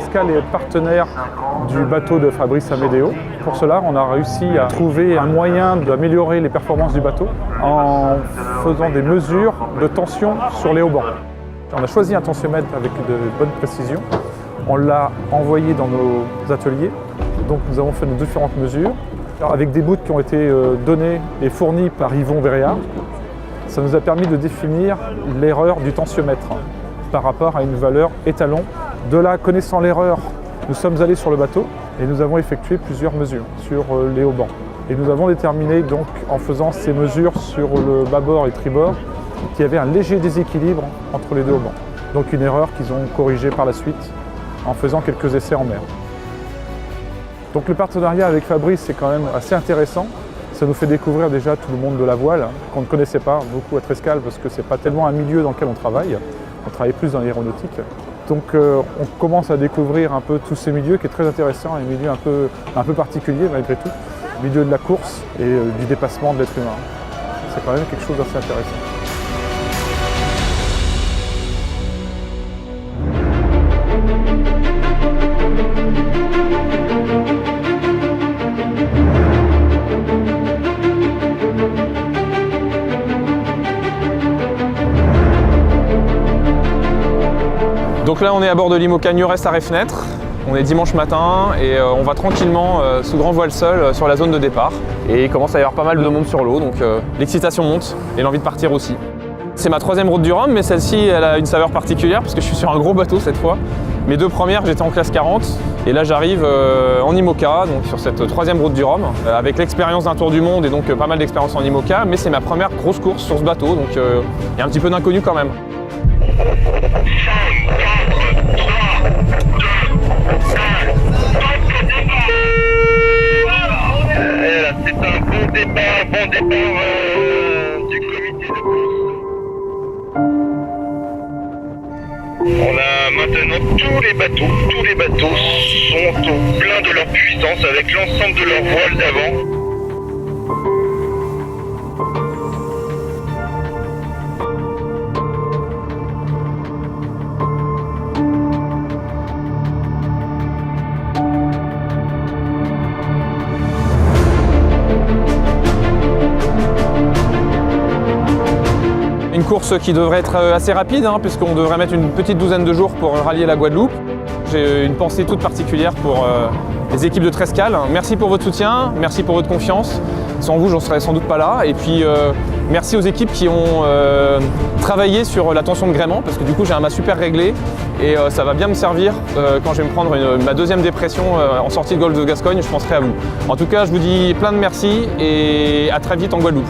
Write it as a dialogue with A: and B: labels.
A: Trescal est partenaire du bateau de Fabrice Amedeo. Pour cela, on a réussi à trouver un moyen d'améliorer les performances du bateau en faisant des mesures de tension sur les haubans. On a choisi un tensiomètre avec de bonne précision. On l'a envoyé dans nos ateliers. Donc nous avons fait nos différentes mesures. Alors, avec des bouts qui ont été donnés et fournis par Yvon Véréard, ça nous a permis de définir l'erreur du tensiomètre par rapport à une valeur étalon. De là, connaissant l'erreur, nous sommes allés sur le bateau et nous avons effectué plusieurs mesures sur les haubans. Et nous avons déterminé donc, en faisant ces mesures sur le bâbord et tribord, qu'il y avait un léger déséquilibre entre les deux haubans. Donc une erreur qu'ils ont corrigée par la suite en faisant quelques essais en mer. Donc le partenariat avec Fabrice est quand même assez intéressant. Ça nous fait découvrir déjà tout le monde de la voile qu'on ne connaissait pas beaucoup à Trescal parce que ce n'est pas tellement un milieu dans lequel on travaille. On travaille plus dans l'aéronautique. Donc on commence à découvrir un peu tous ces milieux qui est très intéressant, un milieu un peu particulier malgré tout. Le milieu de la course et du dépassement de l'être humain. C'est quand même quelque chose d'assez intéressant.
B: Donc là on est à bord de l'IMOCA Nurest à Ré-Fenêtre. On est dimanche matin et on va tranquillement sous grand voile seul sur la zone de départ. Et il commence à y avoir pas mal de monde sur l'eau, donc l'excitation monte et l'envie de partir aussi. C'est ma troisième route du Rhum, mais celle-ci elle a une saveur particulière parce que je suis sur un gros bateau cette fois. Mes deux premières j'étais en classe 40 et là j'arrive en IMOCA, donc sur cette troisième route du Rhum, avec l'expérience d'un tour du monde et donc pas mal d'expérience en IMOCA, mais c'est ma première grosse course sur ce bateau, donc il y a un petit peu d'inconnu quand même.
C: C'est un bon départ du comité de course. On a maintenant tous les bateaux sont au plein de leur puissance avec l'ensemble de leur voile d'avant.
B: Une course qui devrait être assez rapide, puisqu'on devrait mettre une petite douzaine de jours pour rallier la Guadeloupe. J'ai une pensée toute particulière pour les équipes de Trescal. Merci pour votre soutien, merci pour votre confiance. Sans vous, j'en serais sans doute pas là. Et puis, merci aux équipes qui ont travaillé sur la tension de gréement, parce que du coup, j'ai un mât super réglé et ça va bien me servir quand je vais me prendre ma deuxième dépression en sortie de golfe de Gascogne. Je penserai à vous. En tout cas, je vous dis plein de merci et à très vite en Guadeloupe.